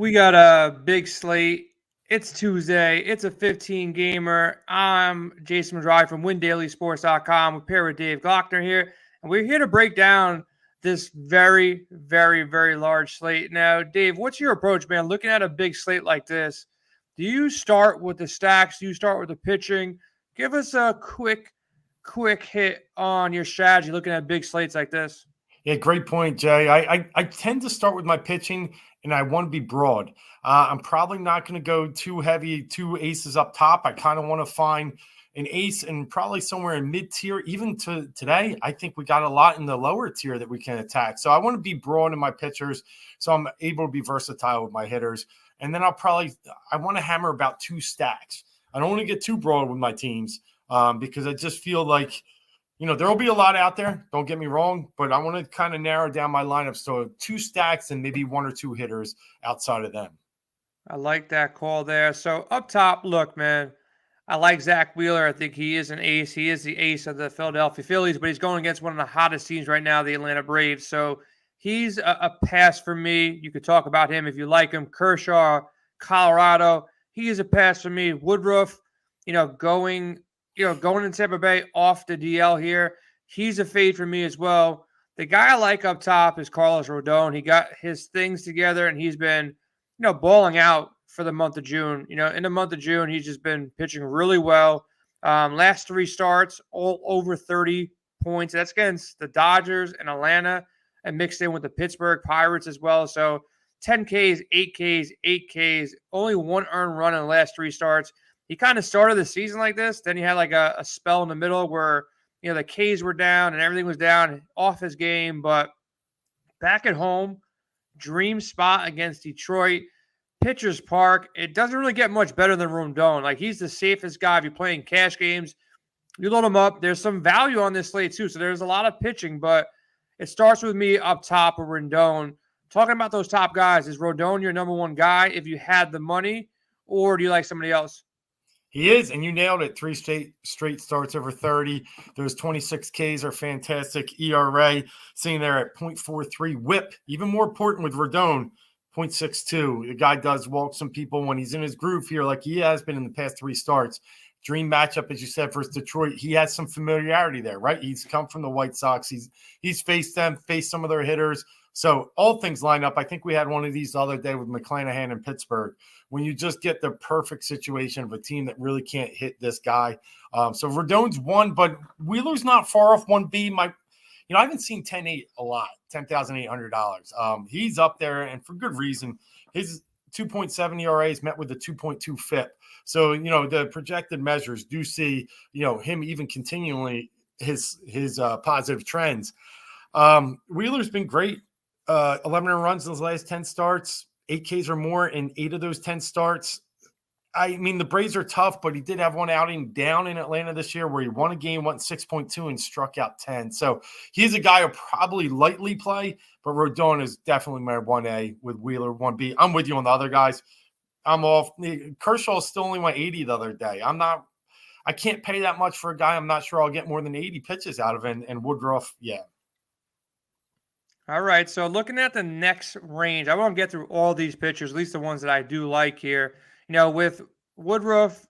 We got a big slate. It's Tuesday. It's a 15 gamer. I'm Jason Mezrahi from WinDailySports.com. We're paired with Dave Gloeckner here, and we're here to break down this very, very, very large slate. Now, Dave, what's your approach, man? Looking at a big slate like this, do you start with the stacks? Do you start with the pitching? Give us a quick hit on your strategy looking at big slates like this. Yeah, great point, Jay. I tend to start with my pitching, and I want to be broad. I'm probably not going to go too heavy, two aces up top. I kind of want to find an ace and probably somewhere in mid-tier. Even to today, I think we got a lot in the lower tier that we can attack. So I want to be broad in my pitchers so I'm able to be versatile with my hitters. And then I want to hammer about two stacks. I don't want to get too broad with my teams because I just feel like – there will be a lot out there. Don't get me wrong, but I want to kind of narrow down my lineup. So two stacks and maybe one or two hitters outside of them. I like that call there. So up top, look, man, I like Zach Wheeler. I think he is an ace. He is the ace of the Philadelphia Phillies, but he's going against one of the hottest teams right now, the Atlanta Braves. So he's a pass for me. You could talk about him if you like him. Kershaw, Colorado, he is a pass for me. Woodruff, going in Tampa Bay off the DL here, he's a fade for me as well. The guy I like up top is Carlos Rodon. He got his things together, and he's been, balling out for the month of June. In the month of June, he's just been pitching really well. Last three starts, all over 30 points. That's against the Dodgers and Atlanta and mixed in with the Pittsburgh Pirates as well. So 10 Ks, 8 Ks, 8 Ks, only one earned run in the last three starts. He kind of started the season like this. Then he had like a spell in the middle where, the Ks were down and everything was down off his game. But back at home, dream spot against Detroit, Pitchers Park. It doesn't really get much better than Rodon. Like, he's the safest guy. If you're playing cash games, you load him up. There's some value on this slate too. So there's a lot of pitching, but it starts with me up top with Rodon. Talking about those top guys, is Rodon your number one guy if you had the money, or do you like somebody else? He is, and you nailed it. Three straight starts over 30. Those 26 Ks are fantastic. ERA sitting there at 0.43. WHIP, even more important with Rodon, 0.62. The guy does walk some people when he's in his groove here like he has been in the past three starts. Dream matchup, as you said, versus Detroit. He has some familiarity there, right? He's come from the White Sox. He's faced them, faced some of their hitters. So all things line up. I think we had one of these the other day with McClanahan in Pittsburgh, when you just get the perfect situation of a team that really can't hit this guy. So Rodon's one, but Wheeler's not far off 1B. I haven't seen 10.8 a lot, $10,800. He's up there, and for good reason. His 2.7 ERA is met with a 2.2 FIP. So, the projected measures do see, him even continually his positive trends. Wheeler's been great. 11 runs in his last 10 starts, 8 Ks or more in 8 of those 10 starts. I mean, the Braves are tough, but he did have one outing down in Atlanta this year where he won a game, went 6.2 and struck out 10. So he's a guy who'll probably lightly play, but Rodon is definitely my 1A with Wheeler 1B. I'm with you on the other guys. I'm off. Kershaw is still only my 80 the other day. I can't pay that much for a guy I'm not sure I'll get more than 80 pitches out of him. And Woodruff, yeah. All right, so looking at the next range, I won't get through all these pitchers, at least the ones that I do like here. With Woodruff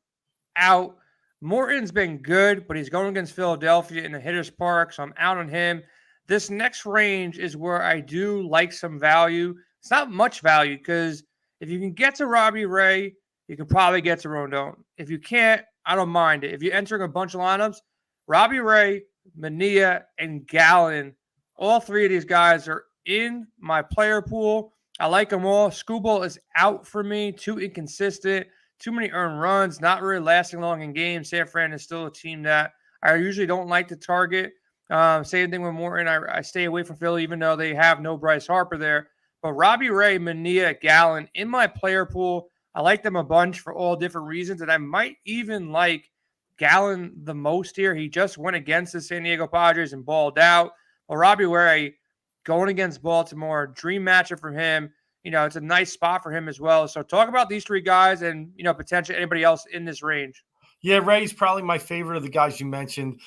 out, Morton's been good, but he's going against Philadelphia in the Hitter's Park, so I'm out on him. This next range is where I do like some value. It's not much value because if you can get to Robbie Ray, you can probably get to Rodon. If you can't, I don't mind it. If you're entering a bunch of lineups, Robbie Ray, Mania, and Gallen, all three of these guys are in my player pool. I like them all. Skubal is out for me. Too inconsistent. Too many earned runs. Not really lasting long in games. San Fran is still a team that I usually don't like to target. Same thing with Morton. I stay away from Philly even though they have no Bryce Harper there. But Robbie Ray, Mania, Gallen in my player pool. I like them a bunch for all different reasons. And I might even like Gallen the most here. He just went against the San Diego Padres and balled out. Well, Robbie Ray going against Baltimore, dream matchup for him. It's a nice spot for him as well. So talk about these three guys and, potentially anybody else in this range. Yeah, Ray's probably my favorite of the guys you mentioned.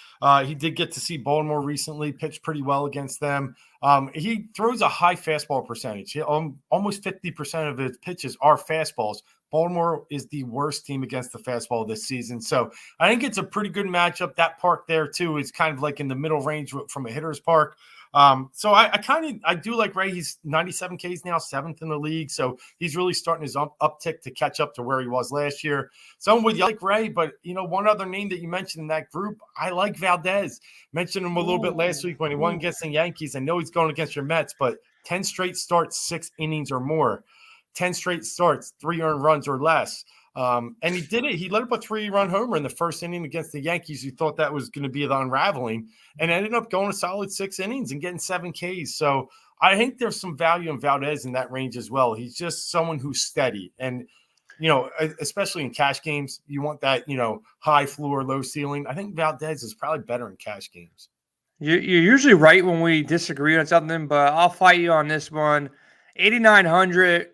He did get to see Baltimore recently, pitched pretty well against them. He throws a high fastball percentage. Almost 50% of his pitches are fastballs. Baltimore is the worst team against the fastball this season. So I think it's a pretty good matchup. That park there, too, is kind of like in the middle range from a hitter's park. So I do like Ray. He's 97 Ks now, 7th in the league. So he's really starting his uptick to catch up to where he was last year. So I'm with you, like Ray, but one other name that you mentioned in that group, I like Valdez. Mentioned him a little bit last week when he won against the Yankees. I know he's going against your Mets, but 10 straight starts, 6 innings or more. 10 straight starts, 3 earned runs or less. And he did it. He let up a 3-run homer in the first inning against the Yankees. You thought that was going to be the unraveling, and ended up going a solid 6 innings and getting 7 Ks. So I think there's some value in Valdez in that range as well. He's just someone who's steady. And, especially in cash games, you want that, high floor, low ceiling. I think Valdez is probably better in cash games. You're usually right when we disagree on something, but I'll fight you on this one. 8,900,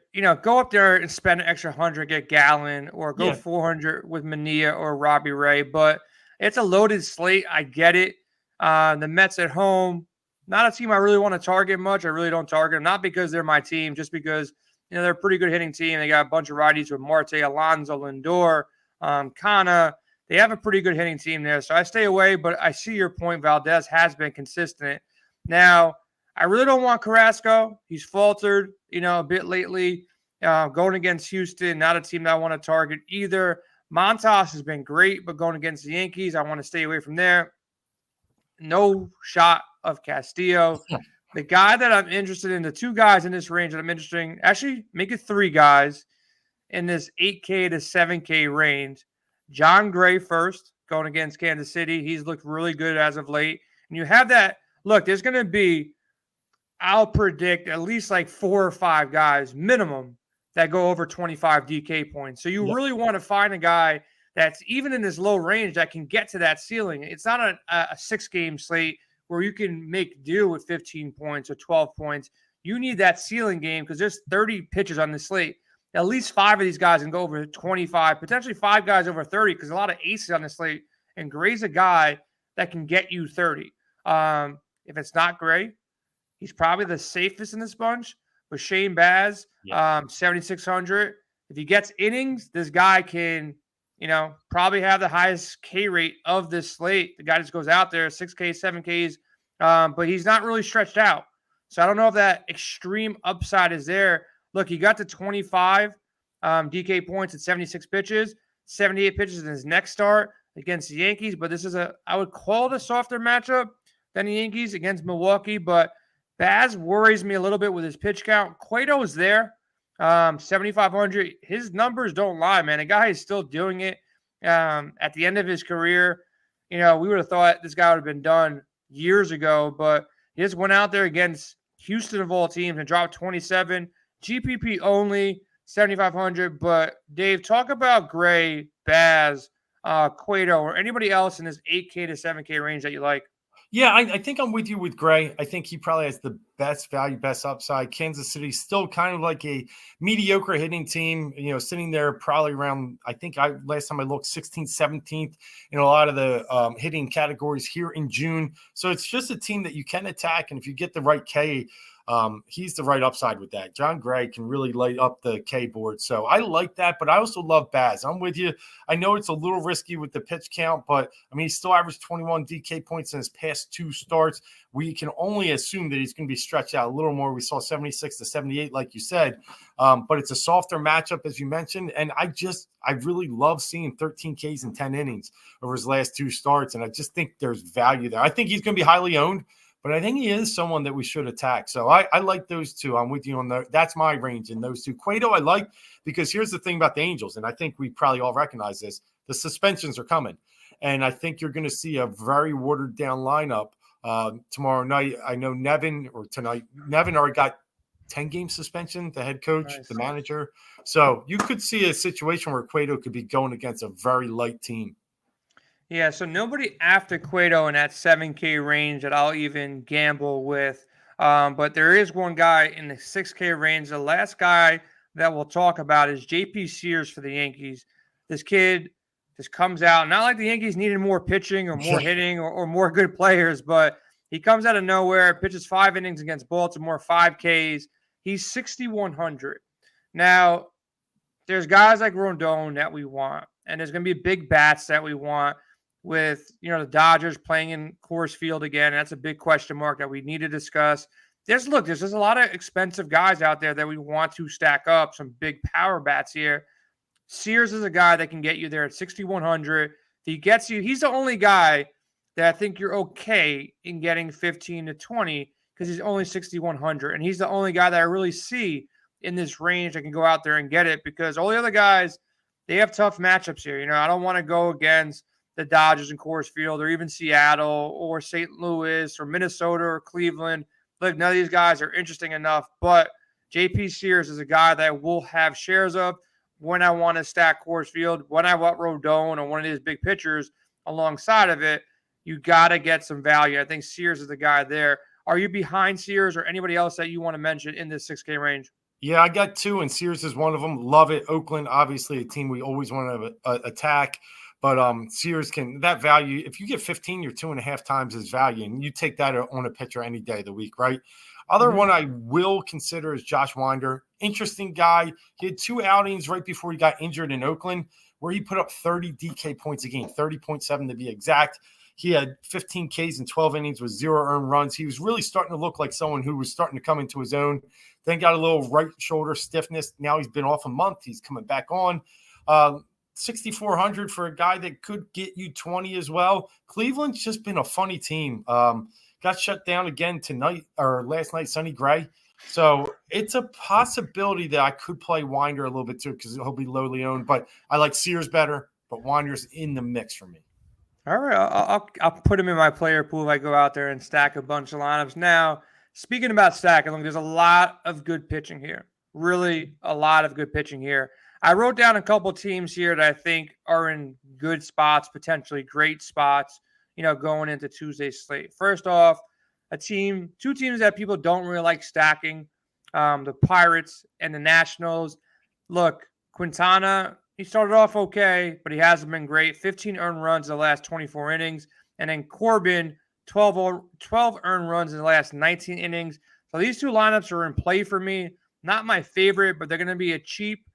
go up there and spend an extra 100, get Gallon, or go 400 with Mania or Robbie Ray. But it's a loaded slate. I get it. The Mets at home, not a team I really want to target much. I really don't target them, not because they're my team, just because they're a pretty good hitting team. They got a bunch of righties with Marte, Alonso, Lindor, Kana. They have a pretty good hitting team there, so I stay away. But I see your point. Valdez has been consistent. Now, I really don't want Carrasco. He's faltered, a bit lately. Going against Houston, not a team that I want to target either. Montas has been great, but going against the Yankees, I want to stay away from there. No shot of Castillo. The guy that I'm interested in, the 2 guys in this range that I'm interested in, actually make it 3 guys in this 8K to 7K range. John Gray first, going against Kansas City. He's looked really good as of late. And you have that. Look, there's going to be, I'll predict at least like 4 or 5 guys minimum that go over 25 DK points. So you really want to find a guy that's even in this low range that can get to that ceiling. It's not a 6-game slate where you can make do with 15 points or 12 points. You need that ceiling game because there's 30 pitches on the slate. At least 5 of these guys can go over 25, potentially 5 guys over 30 because a lot of aces on the slate. And Gray's a guy that can get you 30. If it's not Gray, he's probably the safest in this bunch. But Shane Baz, 7,600. If he gets innings, this guy can, probably have the highest K rate of this slate. The guy just goes out there, 6K, 7Ks, but he's not really stretched out. So I don't know if that extreme upside is there. Look, he got to 25 DK points at 76 pitches, 78 pitches in his next start against the Yankees. But this is I would call it a softer matchup than the Yankees against Milwaukee. But Baz worries me a little bit with his pitch count. Cueto is there, 7,500. His numbers don't lie, man. A guy is still doing it at the end of his career. We would have thought this guy would have been done years ago. But he just went out there against Houston of all teams and dropped 27. GPP only, 7,500. But, Dave, talk about Gray, Baz, Cueto, or anybody else in this 8K to 7K range that you like. Yeah, I think I'm with you with Gray. I think he probably has the best value, best upside. Kansas City still kind of like a mediocre hitting team, sitting there probably around, last time I looked, 16th, 17th in a lot of the hitting categories here in June. So it's just a team that you can attack. And if you get the right K, he's the right upside with that. John Gray can really light up the K board. So I like that, but I also love Baz. I'm with you. I know it's a little risky with the pitch count, but he still averaged 21 DK points in his past 2 starts. We can only assume that he's going to be stretched out a little more. We saw 76 to 78, like you said, but it's a softer matchup, as you mentioned. And I really love seeing 13 Ks in 10 innings over his last 2 starts. And I just think there's value there. I think he's going to be highly owned. But I think he is someone that we should attack. So I like those 2. I'm with you on that's my range in those 2. Cueto I like because here's the thing about the Angels, and I think we probably all recognize this. The suspensions are coming. And I think you're going to see a very watered down lineup tomorrow night. I know Nevin already got 10-game suspension, the head coach, the manager. So you could see a situation where Cueto could be going against a very light team. Yeah, so nobody after Cueto in that 7K range that I'll even gamble with. But there is one guy in the 6K range. The last guy that we'll talk about is JP Sears for the Yankees. This kid just comes out. Not like the Yankees needed more pitching or more hitting or more good players, but he comes out of nowhere, pitches 5 innings against Baltimore, 5 Ks. He's 6,100. Now, there's guys like Rondon that we want, and there's going to be big bats that we want with, the Dodgers playing in Coors Field again. And that's a big question mark that we need to discuss. There's just a lot of expensive guys out there that we want to stack up, some big power bats here. Sears is a guy that can get you there at 6,100. If he gets you, he's the only guy that I think you're okay in getting 15 to 20 because he's only 6,100. And he's the only guy that I really see in this range that can go out there and get it, because all the other guys, they have tough matchups here. I don't want to go against the Dodgers in Coors Field or even Seattle or St. Louis or Minnesota or Cleveland. Look, none of these guys are interesting enough, but JP Sears is a guy that we'll have shares of when I want to stack Coors Field, when I want Rodon or one of these big pitchers alongside of it. You got to get some value. I think Sears is the guy there. Are you behind Sears or anybody else that you want to mention in this 6K range? Yeah, I got 2, and Sears is one of them. Love it. Oakland, obviously, a team we always want to attack. But Sears that value, if you get 15, you're 2.5 times his value, and you take that on a pitcher any day of the week, right? Other one I will consider is Josh Winder. Interesting guy. He had 2 outings right before he got injured in Oakland where he put up 30 DK points a game, 30.7 to be exact. He had 15 Ks in 12 innings with 0 earned runs. He was really starting to look like someone who was starting to come into his own. Then got a little right shoulder stiffness. Now he's been off a month. He's coming back on. 6,400 for a guy that could get you 20 as well. Cleveland's just been a funny team. Got shut down again last night, Sonny Gray. So it's a possibility that I could play Winder a little bit too because he'll be lowly owned. But I like Sears better, but Winder's in the mix for me. All right, I'll put him in my player pool if I go out there and stack a bunch of lineups. Now, speaking about stacking, look, there's a lot of good pitching here. Really, a lot of good pitching here. I wrote down a couple teams here that I think are in good spots, potentially great spots, going into Tuesday's slate. First off, two teams that people don't really like stacking, the Pirates and the Nationals. Look, Quintana, he started off okay, but he hasn't been great. 15 earned runs in the last 24 innings. And then Corbin, 12 earned runs in the last 19 innings. So these 2 lineups are in play for me. Not my favorite, but they're going to be a cheap,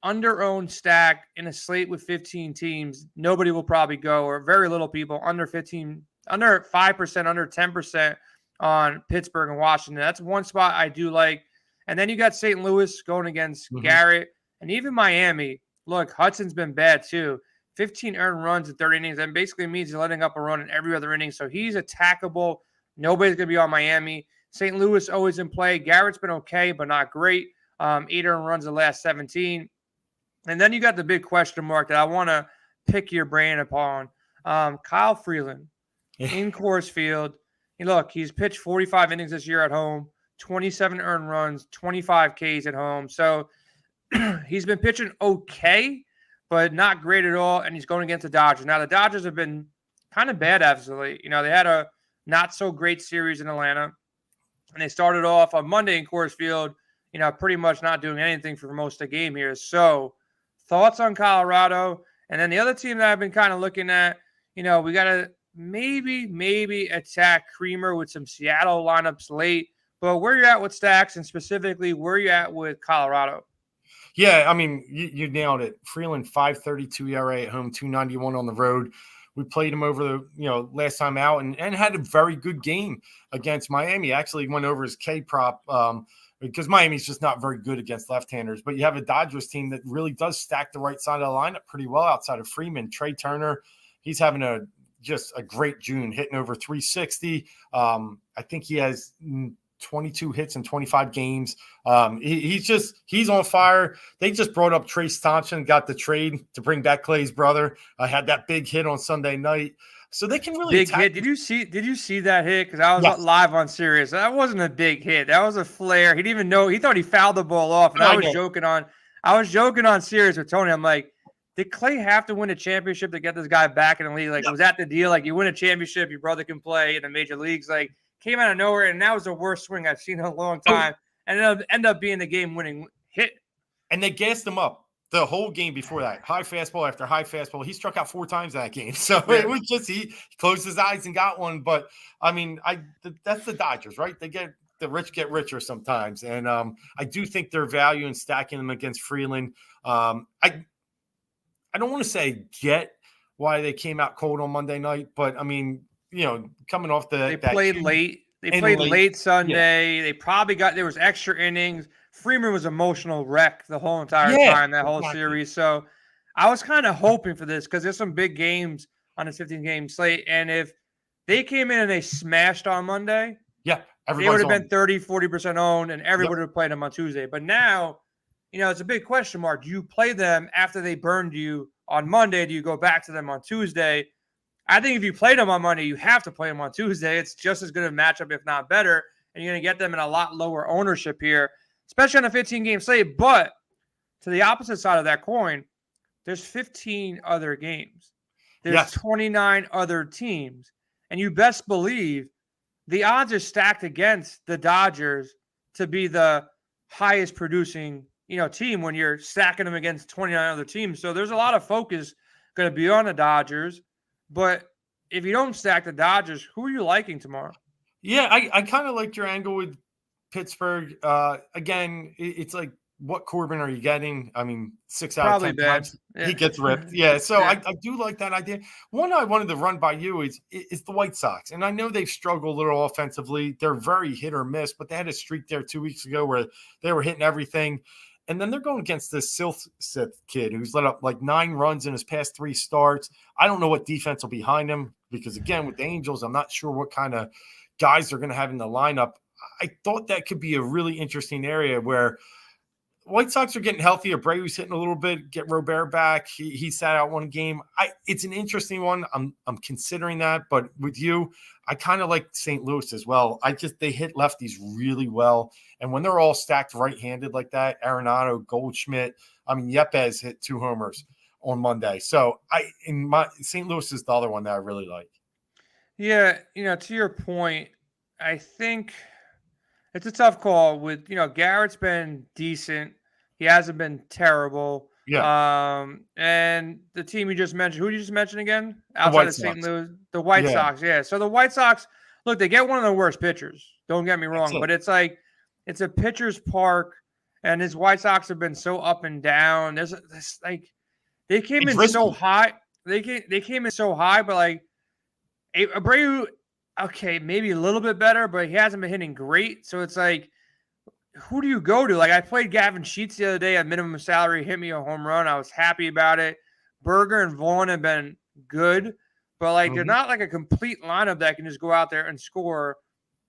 under-owned stack in a slate with 15 teams. Nobody will probably go, or very little people, under 5%, under 10% on Pittsburgh and Washington. That's one spot I do like. And then you got St. Louis going against Garrett, and even Miami. Look, Hudson's been bad too. 15 earned runs in 30 innings. That basically means he's letting up a run in every other inning. So he's attackable. Nobody's going to be on Miami. St. Louis always in play. Garrett's been okay, but not great. 8 earned runs in the last 17. And then you got the big question mark that I want to pick your brain upon. Kyle Freeland in Coors Field. Look, he's pitched 45 innings this year at home, 27 earned runs, 25 Ks at home. So he's been pitching okay, but not great at all, and he's going against the Dodgers. Now, the Dodgers have been kind of bad, absolutely. They had a not-so-great series in Atlanta, and they started off on Monday in Coors Field, pretty much not doing anything for most of the game here. So, thoughts on Colorado? And then the other team that I've been kind of looking at, we got to maybe attack Creamer with some Seattle lineups late. But where you at with stacks, and specifically where you at with Colorado? Yeah, I mean, you nailed it. Freeland, 5.32 ERA at home, 2.91 on the road. We played him over the last time out and had a very good game against Miami. Actually went over his K prop because Miami's just not very good against left-handers. But you have a Dodgers team that really does stack the right side of the lineup pretty well outside of Freeman. Trey Turner, he's having just a great June, hitting over 360. I think he has 22 hits in 25 games. He's on fire. They just brought up Trace Thompson, got the trade to bring back Clay's brother. Had that big hit on Sunday night. So they can really big hit. Did you see that hit? Because I was live on Sirius. That wasn't a big hit. That was a flare. He didn't even know. He thought he fouled the ball off. And I was joking on Sirius with Tony. I'm like, did Clay have to win a championship to get this guy back in the league? Like, was that the deal? Like, you win a championship, your brother can play in the major leagues. Like, came out of nowhere, and that was the worst swing I've seen in a long time. And it ended up being the game-winning hit. And they gassed him up. the whole game before that, high fastball after high fastball. He struck out 4 times that game. So Yeah. it was just he closed his eyes and got one. But I mean, that's the Dodgers, right? The rich get richer sometimes. And I do think their value in stacking them against Freeland. I don't want to say get why they came out cold on Monday night, but I mean, coming off they played late. They played late Sunday. Yeah. They probably there was extra innings. Freeman was emotional wreck the whole entire time, that whole series. So I was kind of hoping for this because there's some big games on the 15-game slate. And if they came in and they smashed on Monday, they would have been 30, 40% owned, and everybody would have played them on Tuesday. But now, it's a big question mark. Do you play them after they burned you on Monday? Do you go back to them on Tuesday? I think if you played them on Monday, you have to play them on Tuesday. It's just as good a matchup, if not better, and you're going to get them in a lot lower ownership here, especially on a 15-game slate. But to the opposite side of that coin, there's 15 other games. There's 29 other teams. And you best believe the odds are stacked against the Dodgers to be the highest producing, team when you're stacking them against 29 other teams. So there's a lot of focus going to be on the Dodgers. But if you don't stack the Dodgers, who are you liking tomorrow? Yeah, I kind of liked your angle with Pittsburgh. Again, it's like, what Corbin are you getting? I mean, 6 out of 10 times he gets ripped. Yeah, so I do like that idea. One I wanted to run by you is the White Sox. And I know they've struggled a little offensively. They're very hit or miss, but they had a streak there 2 weeks ago where they were hitting everything. And then they're going against this Silseth kid who's let up like 9 runs in his past 3 starts. I don't know what defense will be behind him because, again, with the Angels, I'm not sure what kind of guys they're going to have in the lineup. I thought that could be a really interesting area where White Sox are getting healthy. Abreu's hitting a little bit. Get Robert back. He sat out one game. It's an interesting one. I'm considering that, but with you, I kind of like St. Louis as well. They hit lefties really well, and when they're all stacked right-handed like that, Arenado, Goldschmidt. I mean, Yepes hit 2 homers on Monday. So St. Louis is the other one that I really like. Yeah, to your point, I think it's a tough call with, Garrett's been decent. He hasn't been terrible. Yeah. And the team you just mentioned, who did you just mention again? Outside of St. Louis, the White Sox. Yeah. So the White Sox, look, they get one of the worst pitchers. Don't get me wrong, but it's like, it's a pitcher's park, and his White Sox have been so up and down. There's like, they came in so high. They came in so high, but like Abreu, okay, maybe a little bit better, but he hasn't been hitting great. So it's like, who do you go to? Like, I played Gavin Sheets the other day at minimum salary, hit me a home run. I was happy about it. Berger and Vaughn have been good, but like they're not like a complete lineup that can just go out there and score.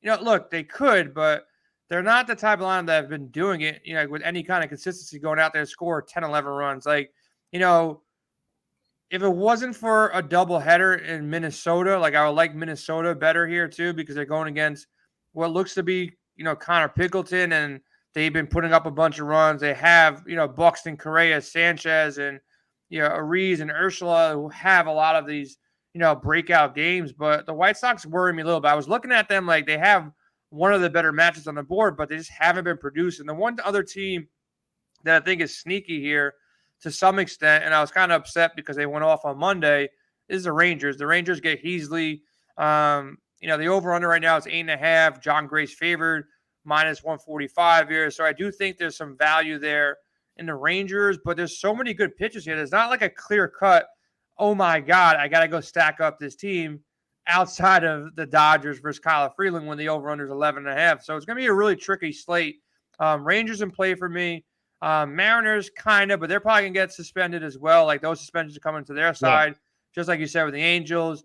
Look, they could, but they're not the type of lineup that have been doing it, with any kind of consistency going out there and score 10, 11 runs. Like, if it wasn't for a doubleheader in Minnesota, like I would like Minnesota better here too, because they're going against what looks to be, Connor Pickleton, and they've been putting up a bunch of runs. They have, Buxton, Correa, Sanchez, and, Ariz and Ursula, who have a lot of these, breakout games. But the White Sox worry me a little bit. I was looking at them like they have one of the better matches on the board, but they just haven't been producing. The one other team that I think is sneaky here to some extent, and I was kind of upset because they went off on Monday, is the Rangers. The Rangers get Heasley. The over-under right now is 8.5. John Gray's favored, minus 145 here. So I do think there's some value there in the Rangers, but there's so many good pitchers here. There's not like a clear cut, oh my God, I got to go stack up this team outside of the Dodgers versus Kyle Freeland when the over-under is 11.5. So it's going to be a really tricky slate. Rangers in play for me. Mariners kind of, but they're probably going to get suspended as well. Like those suspensions are coming to their side, just like you said with the Angels.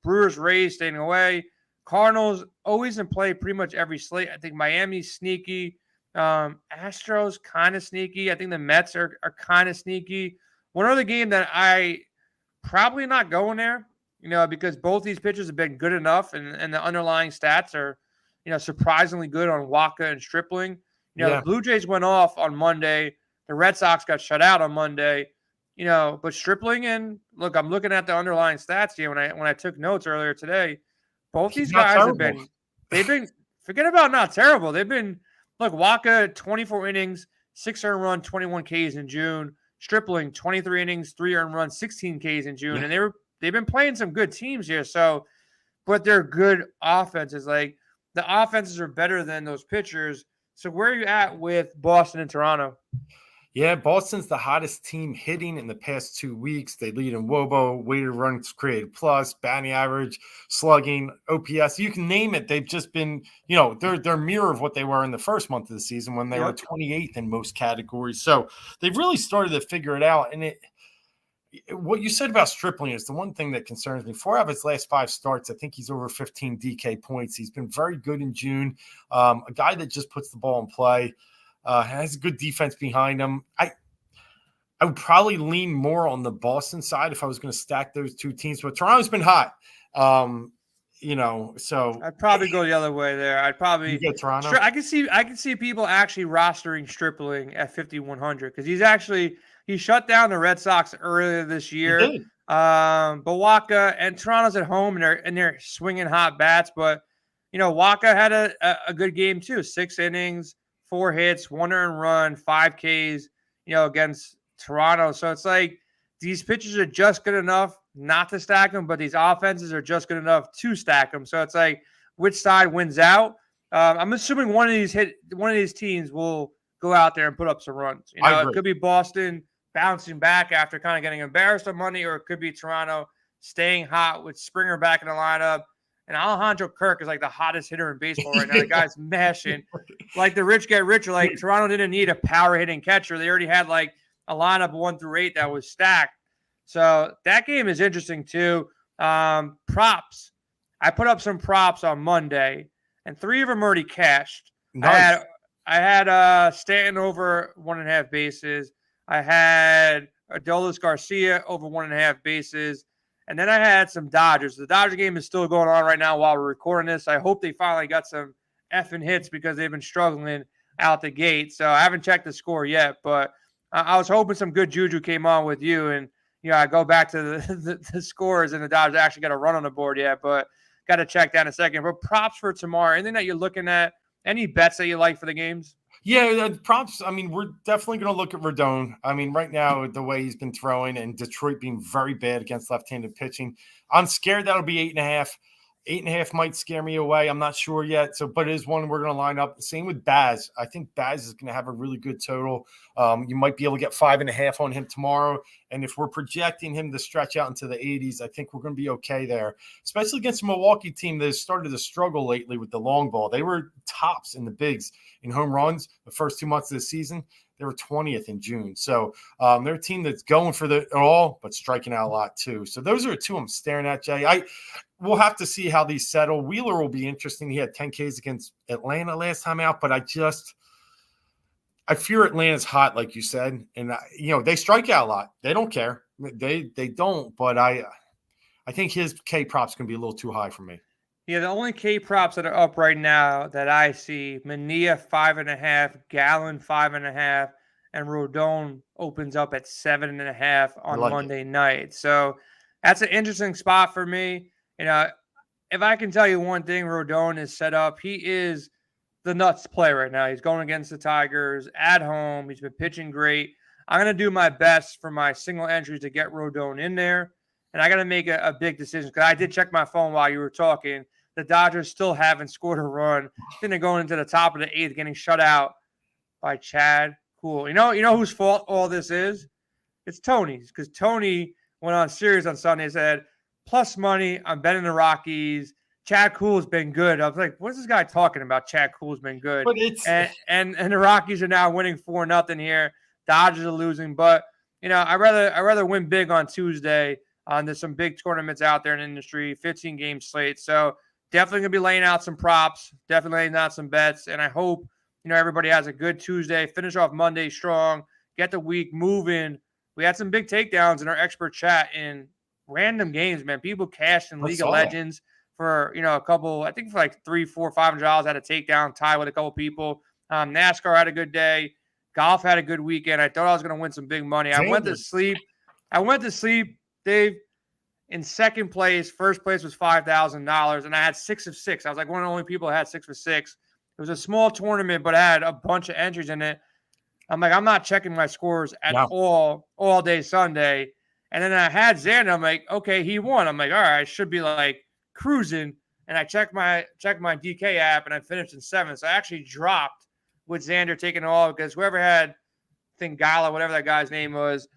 Brewers, Rays staying away. Cardinals always in play pretty much every slate. I think Miami's sneaky. Astros kind of sneaky. I think the Mets are kind of sneaky. One other game that I probably not going there, because both these pitchers have been good enough, and the underlying stats are, surprisingly good on Waka and Stripling. The Blue Jays went off on Monday. The Red Sox got shut out on Monday. But Stripling, and look, I'm looking at the underlying stats here when I took notes earlier today. Both these guys they've been forget about not terrible. They've been, look, Waka 24 innings, 6 earned run, 21 Ks in June. Stripling, 23 innings, 3 earned runs, 16 Ks in June. Yeah. And they've been playing some good teams here. So, but they're good offenses. Like the offenses are better than those pitchers. So where are you at with Boston and Toronto? Yeah, Boston's the hottest team hitting in the past 2 weeks. They lead in WOBO, weighted runs created plus, batting average, slugging, OPS. You can name it. They've just been, they're mirror of what they were in the first month of the season when they were 28th in most categories. So they've really started to figure it out. And what you said about Stripling is the one thing that concerns me. 4 out of his last 5 starts, I think he's over 15 DK points. He's been very good in June. A guy that just puts the ball in play. Has a good defense behind him. I would probably lean more on the Boston side if I was going to stack those two teams, but Toronto's been hot. So I'd probably go the other way there. I'd probably get Toronto. I can see people actually rostering Stripling at 5,100 because he shut down the Red Sox earlier this year. He did. Waka and Toronto's at home and they're swinging hot bats, but Waka had a good game too. 6 innings. 4 hits, 1 earned run, 5 Ks, against Toronto. So it's like these pitchers are just good enough not to stack them, but these offenses are just good enough to stack them. So it's like which side wins out. I'm assuming one of these teams will go out there and put up some runs. It could be Boston bouncing back after kind of getting embarrassed on Monday, or it could be Toronto staying hot with Springer back in the lineup. And Alejandro Kirk is like the hottest hitter in baseball right now. The guy's mashing. Like the rich get richer. Like Toronto didn't need a power hitting catcher. They already had like a lineup 1 through 8 that was stacked. So that game is interesting too. Props. I put up some props on Monday, and 3 of them already cashed. Nice. I had Stanton over 1.5 bases. I had Adolis Garcia over 1.5 bases. And then I had some Dodgers. The Dodger game is still going on right now while we're recording this. I hope they finally got some effing hits because they've been struggling out the gate. So I haven't checked the score yet, but I was hoping some good juju came on with you. And, I go back to the scores, and the Dodgers actually got a run on the board yet, but got to check that in a second. But props for tomorrow. Anything that you're looking at? Any bets that you like for the games? Yeah, props. I mean, we're definitely going to look at Rodon. I mean, right now, the way he's been throwing and Detroit being very bad against left-handed pitching, I'm scared that'll be 8.5. 8.5 might scare me away. I'm not sure yet. But it is one we're going to line up. Same with Baz. I think Baz is going to have a really good total. You might be able to get 5.5 on him tomorrow. And if we're projecting him to stretch out into the 80s, I think we're going to be okay there, especially against a Milwaukee team that has started to struggle lately with the long ball. They were tops in the bigs in home runs the first 2 months of the season. They were 20th in June. So they're a team that's going for it all, but striking out a lot too. So those are 2 I'm staring at, Jay. We'll have to see how these settle. Wheeler will be interesting. He had 10 Ks against Atlanta last time out, but I fear Atlanta's hot, like you said. And, they strike out a lot. They don't care. They don't, but I think his K prop's going to be a little too high for me. Yeah, the only K props that are up right now that I see, Mania 5.5, Gallon 5.5, and Rodon opens up at 7.5 on Monday night. So that's an interesting spot for me. If I can tell you one thing, Rodon is set up. He is the nuts play right now. He's going against the Tigers at home. He's been pitching great. I'm going to do my best for my single entries to get Rodon in there. And I got to make a big decision because I did check my phone while you were talking. The Dodgers still haven't scored a run. I think they're going into the top of the 8th, getting shut out by Chad Kuhl. You know whose fault all this is? It's Tony's, because Tony went on Sirius on Sunday and said, plus money, I'm betting the Rockies. Chad Kuhl's been good. I was like, what's this guy talking about? Chad Kuhl's been good. But and the Rockies are now winning 4-0 here. Dodgers are losing. But, I'd rather win big on Tuesday. There's some big tournaments out there in the industry, 15-game slate. So definitely going to be laying out some props, definitely laying out some bets. And I hope, everybody has a good Tuesday, finish off Monday strong, get the week moving. We had some big takedowns in our expert chat in random games, man. People cashed in League of Legends for, a couple, I think for like $300, $400, $500 had a takedown, tie with a couple people. NASCAR had a good day. Golf had a good weekend. I thought I was going to win some big money. I went to sleep, Dave, in second place. First place was $5,000, and I had 6 of 6. I was like one of the only people that had 6 for 6. It was a small tournament, but I had a bunch of entries in it. I'm like, I'm not checking my scores at No. all day Sunday. And then I had Xander. I'm like, okay, he won. I'm like, all right, I should be like cruising. And I checked my DK app, and I finished in 7th. So I actually dropped with Xander taking all because whoever had Thingala, whatever that guy's name was,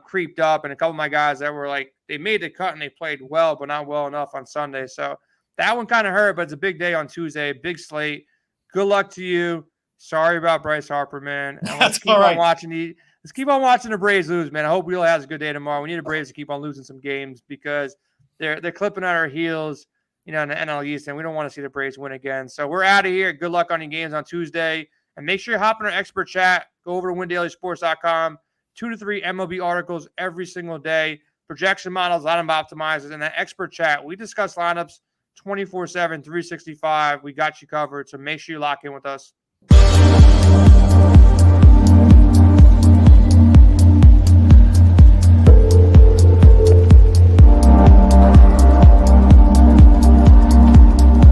creeped up, and a couple of my guys that were like, they made the cut and they played well, but not well enough on Sunday. So that one kind of hurt, but it's a big day on Tuesday, big slate. Good luck to you. Sorry about Bryce Harper, man. And let's keep on watching the Braves lose, man. I hope Wheeler has a good day tomorrow. We need the Braves to keep on losing some games because they're clipping at our heels, in the NL East, and we don't want to see the Braves win again. So we're out of here. Good luck on your games on Tuesday. And make sure you hop in our expert chat. Go over to windailysports.com. 2 to 3 MLB articles every single day. Projection models, lineup optimizers, and that expert chat. We discuss lineups 24/7, 365. We got you covered. So make sure you lock in with us.